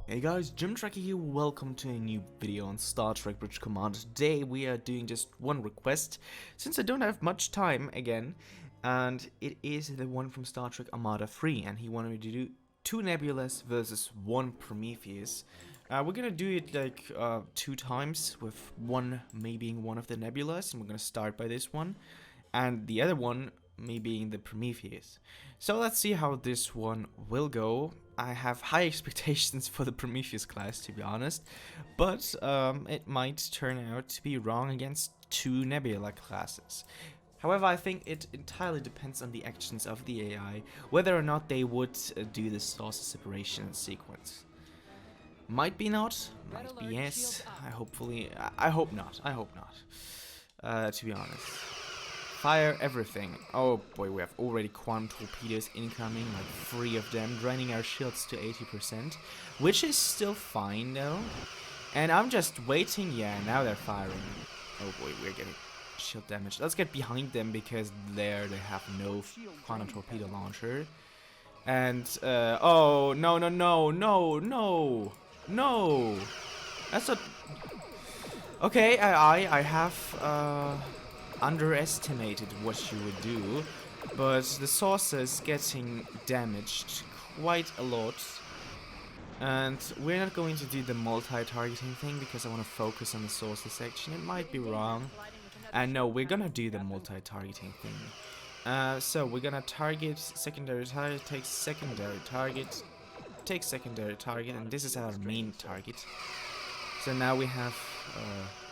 Hey guys, Jim Tracker here, welcome to a new video on Star Trek Bridge Command. Today we are doing just one request, since I don't have much time again, and it is the one from Star Trek Armada 3, and he wanted me to do 2 Nebulas versus 1 Prometheus. We're gonna do it like 2 times, with one me being one of the Nebulas, and we're gonna start by this one, and the other one me being the Prometheus. So let's see how this one will go. I have high expectations for the Prometheus class, to be honest, but it might turn out to be wrong against 2 Nebula classes. However, I think it entirely depends on the actions of the AI, whether or not they would do the source separation sequence. Might be not, might be yes. I hope not. To be honest. Fire everything. Oh boy, we have already quantum torpedoes incoming, like 3 of them, draining our shields to 80%, which is still fine though. And I'm just waiting, yeah, now they're firing. Oh boy, we're getting shield damage. Let's get behind them because there they have no quantum torpedo launcher. And, oh, no! That's not... Okay, I have, underestimated what you would do, but the saucer is getting damaged quite a lot, and we're not going to do the multi-targeting thing because I want to focus on the saucer section. It might be wrong, and no, we're gonna do the multi-targeting thing. So we're gonna target secondary target, take secondary target, take secondary target, and this is our main target. So now we have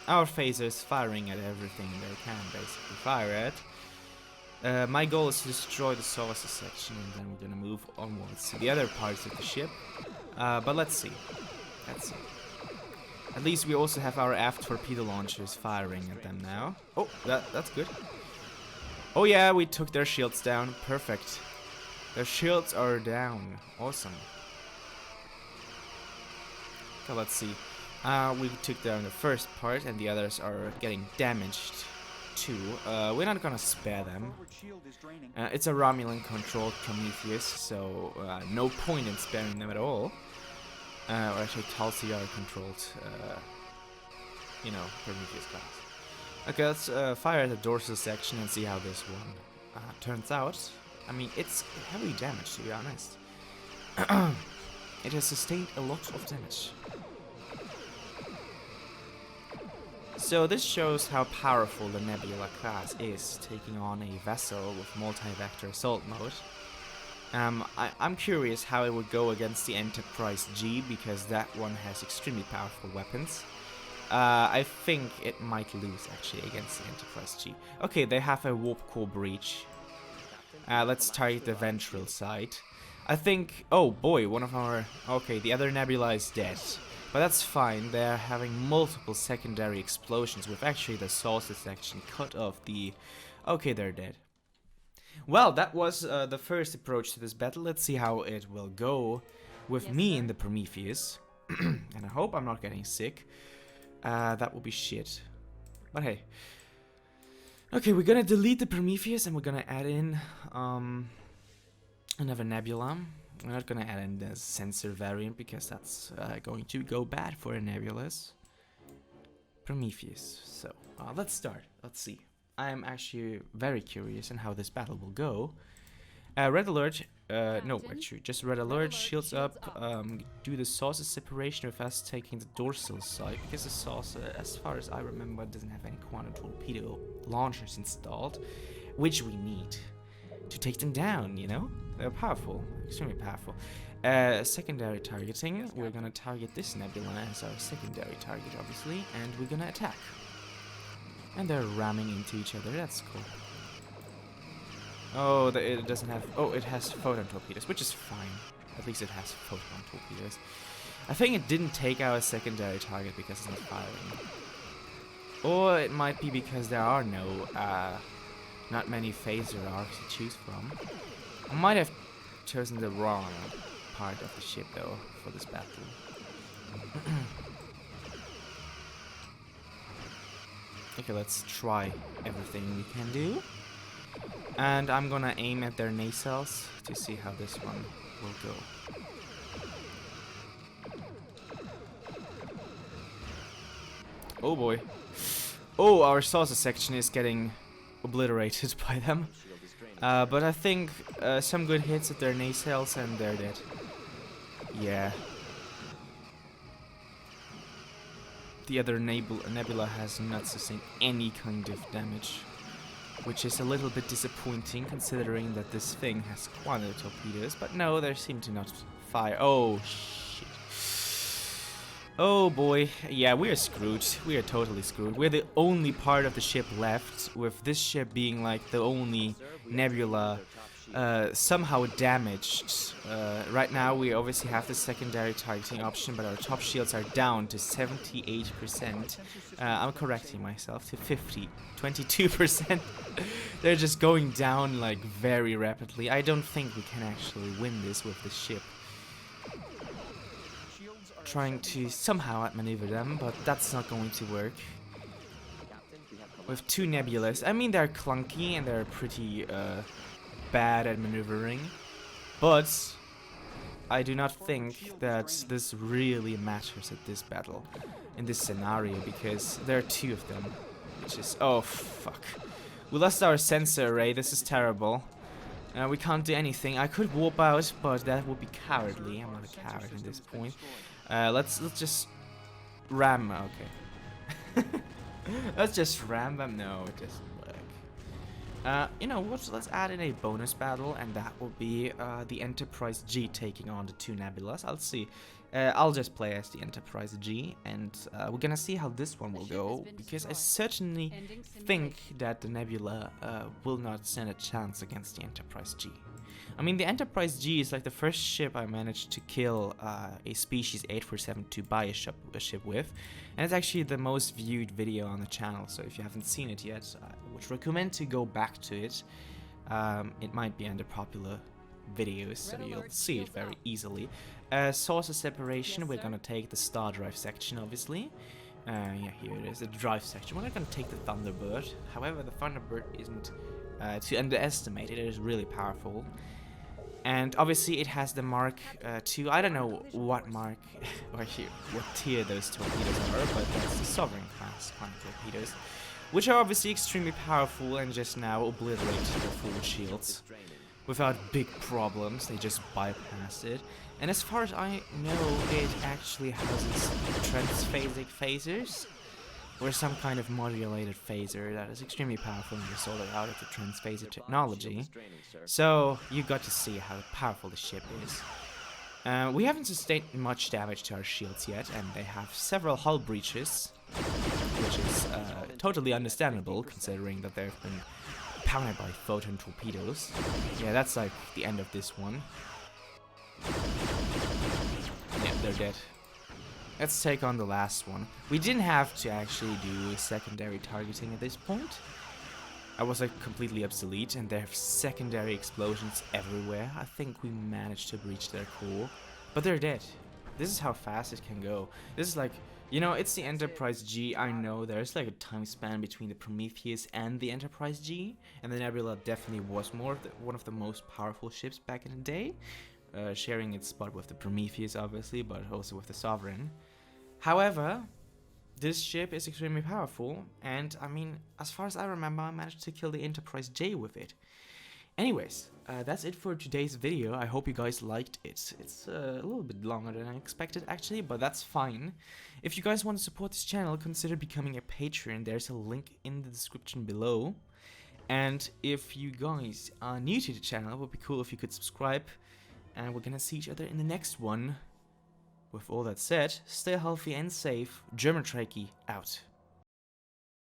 our phasers firing at everything they can basically fire at. My goal is to destroy the saucer section, and then we're gonna move onwards to the other parts of the ship. But let's see. At least we also have our aft torpedo launchers firing at them now. Oh, that's good. Oh yeah, we took their shields down. Perfect. Their shields are down. Awesome. So let's see. We took down the first part, and the others are getting damaged too. We're not gonna spare them. It's a Romulan-controlled Prometheus, so no point in sparing them at all. Or actually, Talsiar-controlled, Prometheus class. Okay, let's fire at the dorsal section and see how this one turns out. I mean, it's heavy damage, to be honest. It has sustained a lot of damage. So this shows how powerful the Nebula class is, taking on a vessel with multi-vector assault mode. I'm curious how it would go against the Enterprise G, because that one has extremely powerful weapons. I think it might lose actually against the Enterprise G. Okay, they have a warp core breach. Let's target the ventral side. I think, oh boy, one of our, okay, the other Nebula is dead. But that's fine, they're having multiple secondary explosions with actually the saucer section cut off the... Okay, they're dead. Well, that was the first approach to this battle. Let's see how it will go with me in the Prometheus. And I hope I'm not getting sick. That will be shit. But hey. Okay, we're gonna delete the Prometheus and we're gonna add in another Nebula. We're not gonna add in the sensor variant because that's going to go bad for a Nebulas. Prometheus. So let's start. Let's see. I am actually very curious on how this battle will go. Red alert. No, actually, just red alert. Shields up. Do the saucer separation with us taking the dorsal side, because the saucer, as far as I remember, doesn't have any quantum torpedo launchers installed, which we need to take them down, you know? They're powerful, extremely powerful. Secondary targeting, we're gonna target this Nebula as our secondary target, obviously, and we're gonna attack. And they're ramming into each other, that's cool. Oh, it doesn't have, oh, it has photon torpedoes, which is fine. At least it has photon torpedoes. I think it didn't take our secondary target because it's not firing. Or it might be because there are not many phaser arcs to choose from. I might have chosen the wrong part of the ship though for this battle. Okay, let's try everything we can do. And I'm gonna aim at their nacelles to see how this one will go. Oh boy. Oh, our saucer section is getting obliterated by them. But I think some good hits at their nacelles and they're dead. Yeah. The other Nebula has not sustained any kind of damage, which is a little bit disappointing considering that this thing has quite a torpedoes. But no, they seem to not fire. Oh shit. Oh boy. Yeah, we are screwed. We are totally screwed. We're the only part of the ship left, with this ship being like the only Nebula somehow damaged. Right now we obviously have the secondary targeting option, but our top shields are down to 78%. I'm correcting myself, to 22%. They're just going down like very rapidly. I don't think we can actually win this with this ship. Trying to somehow outmaneuver them, but that's not going to work. With two Nebulas, I mean they're clunky and they're pretty bad at maneuvering, but I do not think that this really matters at this battle, in this scenario, because there are two of them, which is, oh fuck. We lost our sensor array, this is terrible. We can't do anything. I could warp out, but that would be cowardly. I'm not a coward at this point. Let's just ram. Okay. Let's just ram them. No, it doesn't work. You know what? Let's add in a bonus battle, and that will be the Enterprise G taking on the two Nebulas. I'll see. I'll just play as the Enterprise G, and we're gonna see how this one will go, because I certainly think that the Nebula will not stand a chance against the Enterprise G. I mean, the Enterprise G is like the first ship I managed to kill a species 8472 by a ship with, and it's actually the most viewed video on the channel, so if you haven't seen it yet, I would recommend to go back to it. It might be under popular videos, so you'll see it very easily. Source of separation, we're gonna take the star drive section, obviously. Yeah, here it is, the drive section. We're not gonna take the Thunderbird. However, the Thunderbird isn't to underestimate. It is really powerful. And obviously it has the Mark II. I don't know what mark or what tier those torpedoes are, but that's the Sovereign class kind of torpedoes, which are obviously extremely powerful and just now obliterate the forward shields without big problems. They just bypass it. And as far as I know, it actually houses transphasic phasers, or some kind of modulated phaser that is extremely powerful and sorted out of the transphaser technology. So you got to see how powerful the ship is. We haven't sustained much damage to our shields yet, and they have several hull breaches, which is totally understandable considering that they've been pounded by photon torpedoes. Yeah, that's like the end of this one. Yeah, they're dead. Let's take on the last one. We didn't have to actually do secondary targeting at this point. I was like completely obsolete, and they have secondary explosions everywhere. I think we managed to breach their core, but they're dead. This is how fast it can go. This is like, you know, it's the Enterprise G. I know there's like a time span between the Prometheus and the Enterprise G, and the Nebula definitely was one of the most powerful ships back in the day, sharing its spot with the Prometheus obviously, but also with the Sovereign. However, this ship is extremely powerful, and I mean, as far as I remember, I managed to kill the Enterprise J with it. Anyways, that's it for today's video. I hope you guys liked it. It's a little bit longer than I expected actually, but that's fine. If you guys want to support this channel, consider becoming a patron. There's a link in the description below. And if you guys are new to the channel, it would be cool if you could subscribe. And we're gonna see each other in the next one. With all that said, stay healthy and safe. German Trekkie out.